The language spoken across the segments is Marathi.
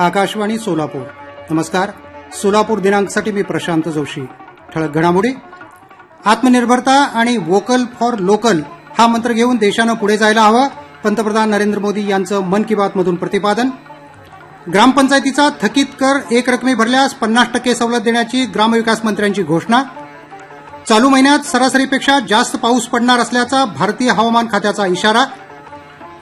आकाशवाणी सोलापूर. नमस्कार. सोलापूर दिनांकसाठी मी प्रशांत जोशी. ठळक घडामोडी. आत्मनिर्भरता आणि वोकल फॉर लोकल हा मंत्र घेऊन देशानं पुढे जायला हवं. पंतप्रधान नरेंद्र मोदी यांचं मन की बात मधून प्रतिपादन. ग्रामपंचायतीचा थकीत कर एक रकमी भरल्यास 50% सवलत देण्याची ग्रामविकास मंत्र्यांची घोषणा. चालू महिन्यात सरासरीपेक्षा जास्त पाऊस पडणार असल्याचा भारतीय हवामान खात्याचा इशारा.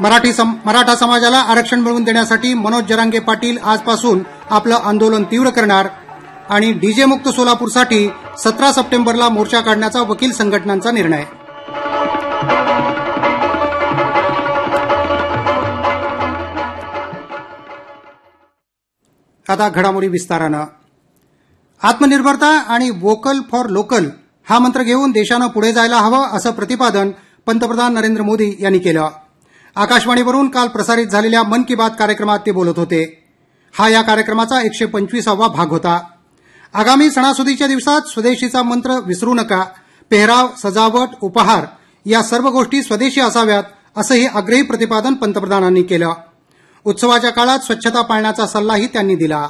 मराठा समाजाला आरक्षण मिळवून देण्यासाठी मनोज जरांगे पाटील आजपासून आपलं आंदोलन तीव्र करणार. आणि डीजे मुक्त सोलापूरसाठी 17 सप्टेंबरला मोर्चा काढण्याचा वकील संघटनांचा निर्णय. आता घडामोडी विस्तारानं. आत्मनिर्भरता आणि वोकल फॉर लोकल हा मंत्र घेऊन देशानं पुढे जायला हवं असं प्रतिपादन पंतप्रधान नरेंद्र मोदी यांनी केलं. आकाशवाणीवरून काल प्रसारित झालेल्या मन की बात कार्यक्रमात ते बोलत होते. हा या कार्यक्रमाचा 125वा भाग होता. आगामी सणासुदीच्या दिवसात स्वदेशीचा मंत्र विसरू नका. पेहराव, सजावट, उपहार या सर्व गोष्टी स्वदेशी असाव्यात असंही आग्रही प्रतिपादन पंतप्रधानांनी केलं. उत्सवाच्या काळात स्वच्छता पाळण्याचा सल्लाही त्यांनी दिला.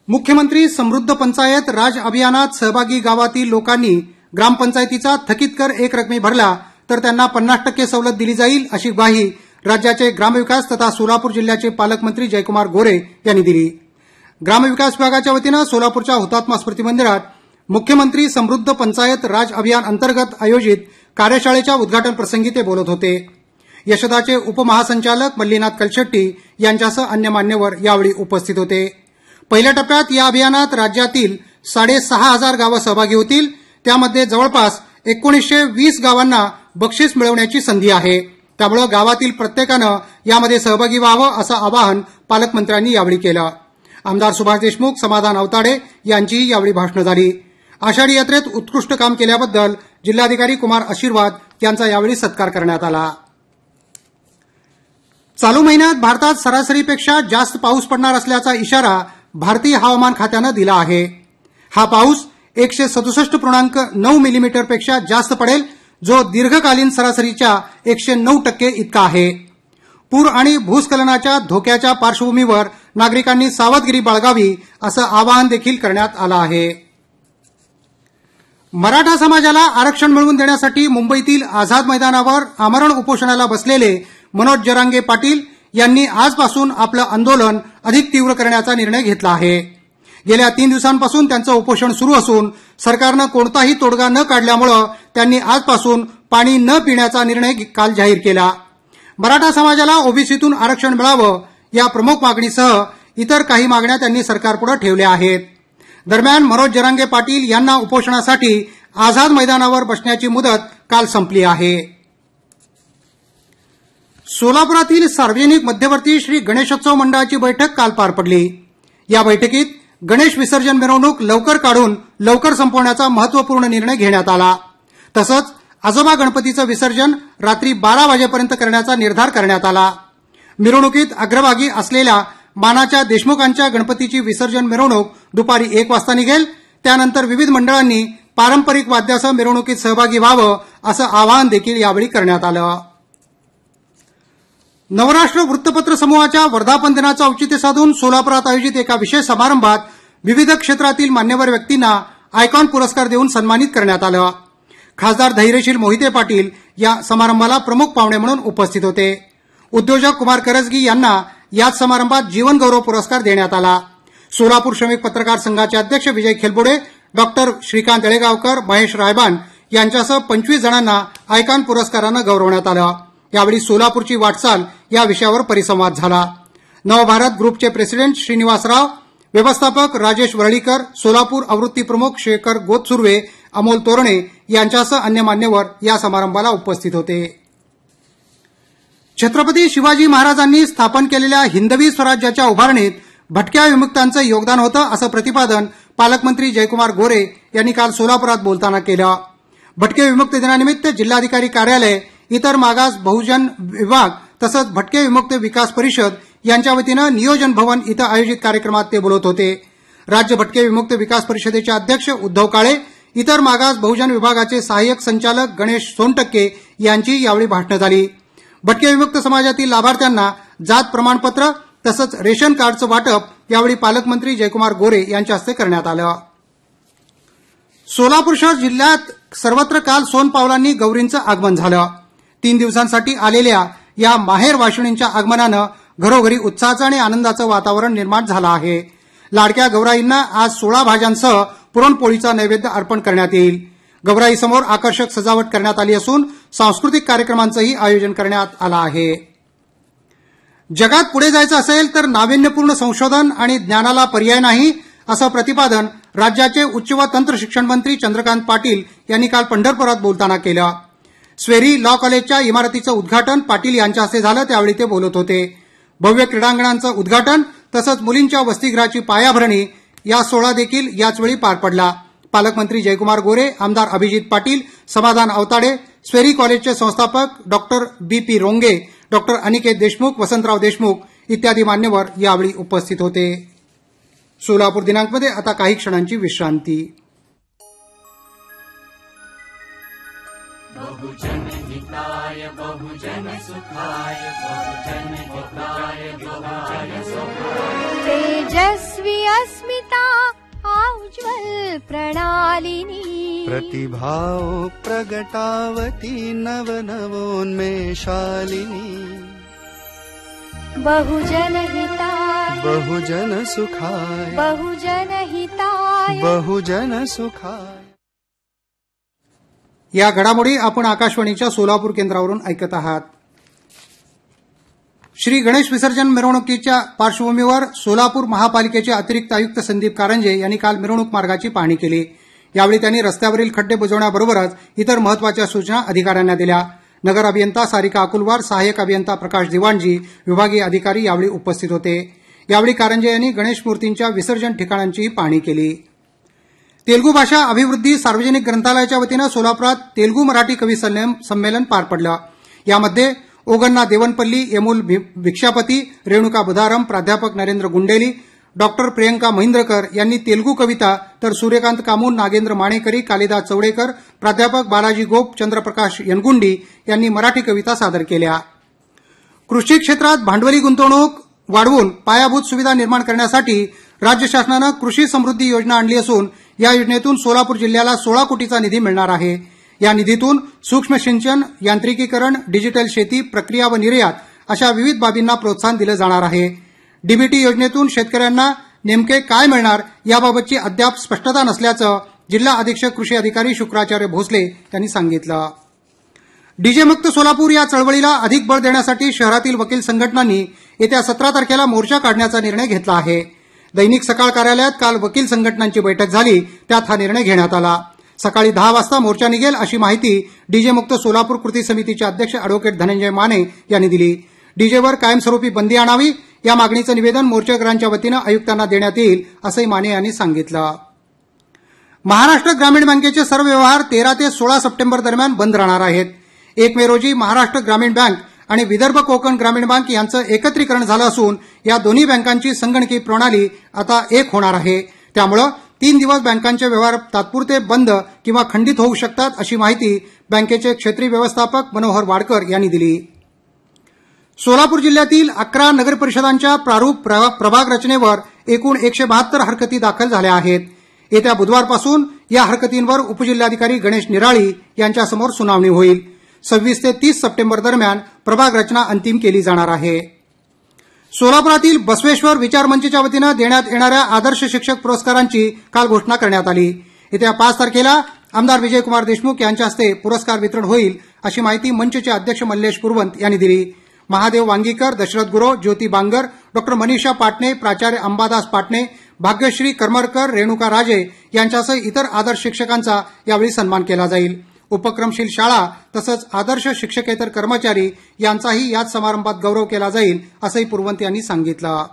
मुख्यमंत्री समृद्ध पंचायत राज अभियानात सहभागी गावातील लोकांनी ग्रामपंचायतीचा थकीत कर एक रकमी भरला तर त्यांना 50% सवलत दिली जाईल अशी ग्वाही राज्याचे ग्रामविकास तथा सोलापूर जिल्ह्याचे पालकमंत्री जयकुमार गोरे यांनी दिली. ग्रामविकास विभागाच्या वतीनं सोलापूरच्या हुतात्मा स्मृती मंदिरात मुख्यमंत्री समृद्ध पंचायत राज अभियान अंतर्गत आयोजित कार्यशाळेच्या उद्घाटन प्रसंगी ते बोलत होते. यशदाचे उपमहासंचालक मल्लीनाथ कलशेट्टी यांच्यासह अन्य मान्यवर यावेळी उपस्थित होते. पहिल्या टप्प्यात या अभियानात राज्यातील 6,500 गावं सहभागी होतील. त्यामध्ये जवळपास 1920 गावांना बक्षीस मिळवण्याची संधी आहे. त्यामुळे गावातील प्रत्येकानं यामध्ये सहभागी व्हावं असं आवाहन पालकमंत्र्यांनी यावेळी केलं. आमदार सुभाष देशमुख, समाधान अवताडे यांचीही यावेळी भाषणं झाली. आषाढी यात्रेत उत्कृष्ट काम केल्याबद्दल जिल्हाधिकारी कुमार आशीर्वाद यांचा यावेळी सत्कार करण्यात आला. चालू महिन्यात भारतात सरासरीपेक्षा जास्त पाऊस पडणार असल्याचा इशारा भारतीय हवामान खात्यानं दिला आहे. हा पाऊस 167.9 मिलीमीटरपेक्षा जास्त पडेल, जो दीर्घकालीन सरासरीच्या 109% इतका आहे. पूर आणि भूस्खलनाच्या धोक्याच्या पार्श्वभूमीवर नागरिकांनी सावधगिरी बाळगावी असं आवाहन देखील करण्यात आलं आहे. मराठा समाजाला आरक्षण मिळवून देण्यासाठी मुंबईतील आझाद मैदानावर आमरण उपोषणाला बसलेले मनोज जरांगे पाटील यांनी आजपासून आपलं आंदोलन अधिक तीव्र करण्याचा निर्णय घेतला आहे. गेल्या 3 दिवसांपासून त्यांचं उपोषण सुरू असून सरकारनं कोणताही तोडगा न काढल्यामुळे त्यांनी आजपासून पाणी न पिण्याचा निर्णय काल जाहीर केला. मराठा समाजाला ओबीसीतून आरक्षण मिळावं या प्रमुख मागणीसह इतर काही मागण्या त्यांनी सरकारपुढे ठेवल्या आहेत. दरम्यान मनोज जरांगे पाटील यांना उपोषणासाठी आझाद मैदानावर बसण्याची मुदत काल संपली आहे. सोलापुरातील सार्वजनिक मध्यवर्ती श्री गणेशोत्सव मंडळाची बैठक काल पार पडली. या बैठकीत गणेश विसर्जन मिरवणूक लवकर काढून लवकर संपवण्याचा महत्वपूर्ण निर्णय घेण्यात आला. तसंच आजोबा गणपतीचं विसर्जन रात्री 12 वाजेपर्यंत करण्याचा निर्धार करण्यात आला. मिरवणुकीत अग्रभागी असलेल्या मानाच्या देशमुखांच्या गणपतीची विसर्जन मिरवणूक दुपारी 1 वाजता निघेल. त्यानंतर विविध मंडळांनी पारंपरिक वाद्यासह मिरवणुकीत सहभागी व्हावं असं आवाहन देखील यावेळी करण्यात आलं. नवराष्ट्र वृत्तपत्र समूहाच्या वर्धापन दिनाचं औचित्य साधून सोलापुरात आयोजित एका विशेष समारंभात विविध क्षेत्रातील मान्यवर व्यक्तींना आयकॉन पुरस्कार देऊन सन्मानित करण्यात आलं. खासदार धैर्यशील मोहिते पाटील या समारंभाला प्रमुख पाहुणे म्हणून उपस्थित होते. उद्योजक कुमार करजगी यांना याच समारंभात जीवन गौरव पुरस्कार देण्यात आला. सोलापूर श्रमिक पत्रकार संघाचे अध्यक्ष विजय खेलबोडे, डॉक्टर श्रीकांत येळेगावकर, महेश रायबान यांच्यासह 25 जणांना आयकॉन पुरस्कारानं गौरवण्यात आलं. यावेळी सोलापूरची वाटचाल या विषयावर परिसंवाद झाला. नवभारत ग्रुपचे प्रेसिडेंट श्रीनिवासराव, व्यवस्थापक राजेश वरळीकर, सोलापूर आवृत्ती प्रमुख शेखर गोतसुर्वे, अमोल तोरणे यांच्यासह अन्य मान्यवर या समारंभाला उपस्थित होते. छत्रपती शिवाजी महाराजांनी स्थापन केलेल्या हिंदवी स्वराज्याच्या उभारणीत भटक्या विमुक्तांचं योगदान होतं असं प्रतिपादन पालकमंत्री जयकुमार गोरे यांनी काल सोलापुरात बोलताना केलं. भटके विमुक्त दिनानिमित्त जिल्हाधिकारी कार्यालय, इतर मागास बहुजन विभाग तसंच भटके विमुक्त विकास परिषद यांच्या वतीनं नियोजन भवन इथं आयोजित कार्यक्रमात ते बोलत होते. राज्य भटके विमुक्त विकास परिषदेचे अध्यक्ष उद्धव काळे, इतर मागास बहुजन विभागाचे सहाय्यक संचालक गणेश सोनटक्के यांची यावेळी भाषणं झाली. भटके विमुक्त समाजातील लाभार्थ्यांना जात प्रमाणपत्र तसंच रेशन कार्डचं वाटप यावेळी पालकमंत्री जयकुमार गोरे यांच्या हस्ते करण्यात आलं. सोलापूर शहर जिल्ह्यात सर्वत्र काल सोनपावलांनी गौरींचं आगमन झालं. 3 दिवसांसाठी आलेल्या या माहेर वाशिणींच्या आगमनानं घरोघरी उत्साहाचं आणि आनंदाचं वातावरण निर्माण झालं आहे. लाडक्या गौराईंना आज 16 भाज्यांसह पुरणपोळीचा नैवेद्य अर्पण करण्यात येईल. गौराईसमोर आकर्षक सजावट करण्यात आली असून सांस्कृतिक कार्यक्रमांचंही आयोजन करण्यात आलं आहे. जगात पुढे जायचं असेल तर नाविन्यपूर्ण संशोधन आणि ज्ञानाला पर्याय नाही, असं प्रतिपादन राज्याचे उच्च व तंत्र शिक्षण मंत्री चंद्रकांत पाटील यांनी काल पंढरपुरात बोलताना केलं. स्वेरी लॉ कॉलेजच्या इमारतीचं उद्घाटन पाटील यांच्या हस्ते झालं, त्यावेळी ते बोलत होते. भव्य क्रीडांगणांचं उद्घाटन तसंच मुलींच्या वसतिगृहाची पायाभरणी या सोहळा देखील याचवेळी पार पडला. पालकमंत्री जयकुमार गोरे, आमदार अभिजित पाटील, समाधान अवताडे, स्वेरी कॉलेजचे संस्थापक डॉक्टर BP रोंगे, डॉक्टर अनिकेत देशमुख, वसंतराव देशमुख इत्यादी मान्यवर यावेळी उपस्थित होते. सोलापूर दिनांकमध्ये आता काही क्षणांची विश्रांती. बहुजन हिताय बहुजन सुखाय बहुजन हिताय बहुजन सुखाय तेजस्वी अस्मिता उज्ज्वल प्रणालिनी प्रतिभाओ प्रगटावती नवनवोन्मेषालिनी बहुजन हिताय बहुजन सुखाय बहुजन हिताय बहुजन सुखाय. या घडामोडी आपण आकाशवाणीच्या सोलापूर केंद्रावरून ऐकत आहात. श्री गणेश विसर्जन मिरवणुकीच्या पार्श्वभूमीवर सोलापूर महापालिकेचे अतिरिक्त आयुक्त संदीप कारंजे यांनी काल मिरवणूक मार्गाची पाहणी केली. यावेळी त्यांनी रस्त्यावरील खड्डे बुजवण्याबरोबरच इतर महत्वाच्या सूचना अधिकाऱ्यांना दिल्या. नगर अभियंता सारिका अकुलवार, सहाय्यक अभियंता प्रकाश दिवाणजी, विभागीय अधिकारी यावेळी उपस्थित होते. यावेळी कारंजे यांनी गणेश मूर्तींच्या विसर्जन ठिकाणांचीही पाहणी केली. तेलुगू भाषा अभिवृद्धी सार्वजनिक ग्रंथालयाच्या वतीनं सोलापुरात तेलुगू मराठी कवी संमेलन पार पडलं. यामध्ये ओगन्ना देवनपल्ली, येमूल भिक्षापती, रेणुका बुधारम, प्राध्यापक नरेंद्र गुंडेली, डॉक्टर प्रियंका महिंद्रकर यांनी तेलुगू कविता, तर सूर्यकांत कामून, नागेंद्र माणेकरी, कालिदास चौडेकर, प्राध्यापक बालाजी गोप, चंद्रप्रकाश यनगुंडी यांनी मराठी कविता सादर केल्या. कृषी क्षेत्रात भांडवली गुंतवणूक वाढवून पायाभूत सुविधा निर्माण करण्यासाठी राज्य शासनानं कृषी समृद्धी योजना आणली असून या योजनेतून सोलापूर जिल्ह्याला 16 कोटीचा निधी मिळणार आहे. या निधीतून सूक्ष्म सिंचन, यांत्रिकीकरण, डिजिटल शेती, प्रक्रिया व निर्यात अशा विविध बाबींना प्रोत्साहन दिलं जाणार आहे. डीबीटी योजनेतून शेतकऱ्यांना नेमके काय मिळणार याबाबतची अद्याप स्पष्टता नसल्याचं जिल्हा अधीक्षक कृषी अधिकारी शुक्राचार्य भोसले यांनी सांगितलं. डीजे मुक्त सोलापूर या चळवळीला अधिक बळ देण्यासाठी शहरातील वकील संघटनांनी येत्या 17 तारखेला मोर्चा काढण्याचा निर्णय घेतला आहे. दैनिक सकाळ कार्यालयात काल वकील संघटनांची बैठक झाली, त्यात हा निर्णय घेण्यात आला. सकाळी 10 वाजता मोर्चा निघेल अशी माहिती डीजे मुक्त सोलापूर कृती समितीचे अध्यक्ष अॅडव्होकेट धनंजय माने यांनी दिली. डीजेवर कायमस्वरूपी बंदी आणावी या मागणीचं निवेदन मोर्चेकरांच्या वतीनं आयुक्तांना देण्यात येईल असंही माने यांनी सांगितलं. महाराष्ट्र ग्रामीण बँकेचे सर्व व्यवहार 13 ते 16 सप्टेंबर दरम्यान बंद राहणार आहेत. 1 मे रोजी महाराष्ट्र ग्रामीण बँक आणि विदर्भ कोकण ग्रामीण बँक यांचं एकत्रीकरण झालं असून या दोन्ही बँकांची संगणकीय प्रणाली आता एक होणार आहे. त्यामुळे 3 दिवस बँकांचे व्यवहार तात्पुरते बंद किंवा खंडित होऊ शकतात अशी माहिती बँकेचे क्षेत्रीय व्यवस्थापक मनोहर वाडकर यांनी दिली. सोलापूर जिल्ह्यातील 11 नगरपरिषदांच्या प्रारूप प्रभाग रचनेवर एकूण 172 हरकती दाखल झाल्या आहेत. येत्या बुधवारपासून या हरकतींवर उपजिल्हाधिकारी गणेश निराळी यांच्यासमोर सुनावणी होईल. 26 ते 30 सप्टेंबर दरम्यान प्रभाग रचना अंतिम केली जाणार आहे. सोलापुरातील बसवेश्वर विचार मंचच्या वतीनं देण्यात येणाऱ्या आदर्श शिक्षक पुरस्कारांची काल घोषणा करण्यात आली. येत्या 5 तारखेला आमदार विजयकुमार देशमुख यांच्या हस्ते पुरस्कार वितरण होईल अशी माहिती मंचचे अध्यक्ष मल्लेश कुरवंत यांनी दिली. महादेव वांगीकर, दशरथ गुरव, ज्योती बांगर, डॉक्टर मनीषा पाटणे, प्राचार्य अंबादास पाटणे, भाग्यश्री करमरकर, रेणुका राजे यांच्यासह इतर आदर्श शिक्षकांचा यावेळी सन्मान केला जाईल. उपक्रमशील शाळा तसंच आदर्श शिक्षकेतर कर्मचारी यांचाही याच समारंभात गौरव केला जाईल असंही पुरवंत यांनी सांगितलं.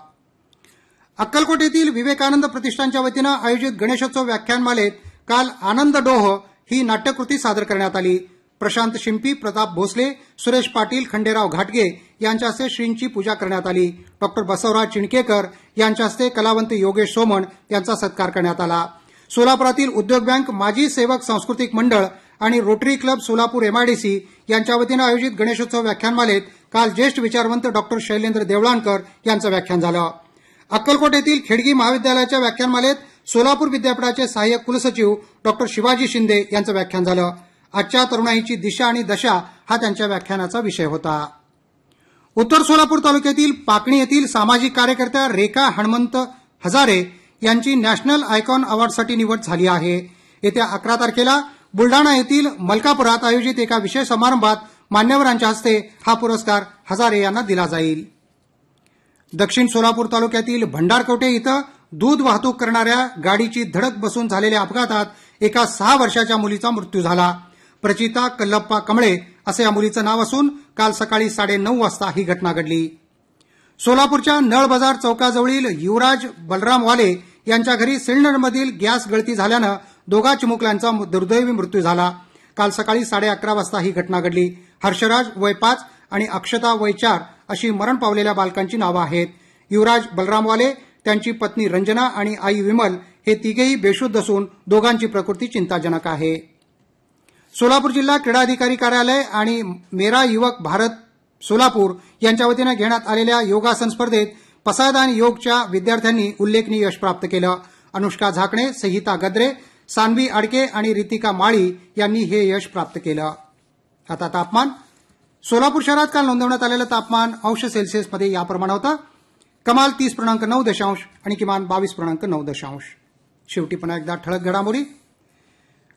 अक्कलकोट येथील विवेकानंद प्रतिष्ठानच्या वतीनं आयोजित गणेशोत्सव व्याख्यानमालेत काल आनंद डोह ही नाट्यकृती सादर करण्यात आली. प्रशांत शिंपी, प्रताप भोसले, सुरेश पाटील, खंडेराव घाटगे यांच्या हस्ते श्रींची पूजा करण्यात आली. डॉक्टर बसवराज चिणकेकर यांच्या हस्ते कलावंत योगेश सोमण यांचा सत्कार करण्यात आला. सोलापुरातील उद्योग बँक, माजी सेवक सांस्कृतिक मंडळ आणि रोटरी क्लब सोलापूर MIDC यांच्या वतीनं आयोजित गणेशोत्सव व्याख्यानमालेत काल ज्येष्ठ विचारवंत डॉक्टर शैलेंद्र देवळाणकर यांचं व्याख्यान झालं. अक्कलकोट येथील खेडगी महाविद्यालयाच्या व्याख्यानमालेत सोलापूर विद्यापीठाचे सहाय्यक कुलसचिव डॉक्टर शिवाजी शिंदे यांचं व्याख्यान झालं. आजच्या तरुणाईची दिशा आणि दशा हा त्यांच्या व्याख्यानाचा विषय होता. उत्तर सोलापूर तालुक्यातील पाकणी येथील सामाजिक कार्यकर्त्या रेखा हणमंत हजारे यांची नॅशनल आयकॉन अवॉर्डसाठी निवड झाली आहे. येत्या 11 तारखेला बुलडाणा येथील मलकापुरात आयोजित एका विशेष समारंभात मान्यवरांच्या हस्ते हा पुरस्कार हजारे यांना दिला जाईल. दक्षिण सोलापूर तालुक्यातील भंडारकवटे इथं दूध वाहतूक करणाऱ्या गाडीची धडक बसून झालेल्या अपघातात एका 6 वर्षाच्या मुलीचा मृत्यू झाला. प्रचिता कल्लप्पा कमळे असे या मुलीचं नाव असून काल सकाळी 9:30 वाजता ही घटना घडली. सोलापूरच्या नळ बाजार चौकाजवळील युवराज बलराम वाले यांच्या घरी सिलेंडरमधील गॅस गळती झाल्यानं दोघा चिमुकल्यांचा दुर्दैवी मृत्यू झाला. काल सकाळी 11:30 वाजता ही घटना घडली. हर्षराज वय 5 आणि अक्षता वय 4 अशी मरण पावलेल्या बालकांची नावं आहेत. युवराज बलराम वाले, त्यांची पत्नी रंजना आणि आई विमल हे तिघेही बेशुद्ध असून दोघांची प्रकृती चिंताजनक आहे. सोलापूर जिल्हा क्रीडा अधिकारी कार्यालय आणि मेरा युवक भारत सोलापूर यांच्या वतीनं घेण्यात आलेल्या योगासन स्पर्धेत पसायदान योगच्या विद्यार्थ्यांनी उल्लेखनीय यश प्राप्त केलं. अनुष्का झाकणे, संहिता गद्रे, सान्वी आडके आणि रितिका माळी यांनी हे यश प्राप्त केलं. आता तापमान. सोलापूर शहरात काल नोंदवण्यात आलेलं तापमान अंश सेल्सिअसमध्ये याप्रमाणे होतं. कमाल 30.9 आणि किमान 22.9. शेवटी पुन्हा एकदा ठळक घडामोडी.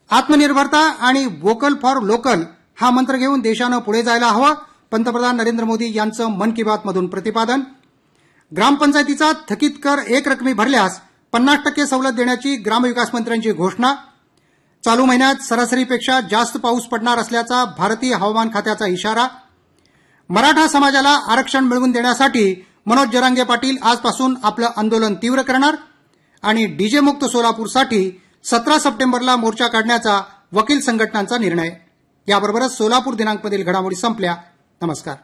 आत्मनिर्भरता आणि वोकल फॉर लोकल हा मंत्र घेऊन देशानं पुढे जायला हवं, पंतप्रधान नरेंद्र मोदी यांचं मन की बात मधून प्रतिपादन. ग्रामपंचायतीचा थकीत कर एकरकमी भरल्यास 50% सवलत देण्याची ग्रामविकास मंत्र्यांची घोषणा. चालू महिन्यात सरासरीपेक्षा जास्त पाऊस पडणार असल्याचा भारतीय हवामान खात्याचा इशारा. मराठा समाजाला आरक्षण मिळवून देण्यासाठी मनोज जरांगे पाटील आजपासून आपलं आंदोलन तीव्र करणार. आणि डीजे मुक्त सोलापूरसाठी 17 सप्टेंबरला मोर्चा काढण्याचा वकील संघटनांचा निर्णय. याबरोबरच सोलापूर दिनांकमधील घडामोडी संपल्या. नमस्कार.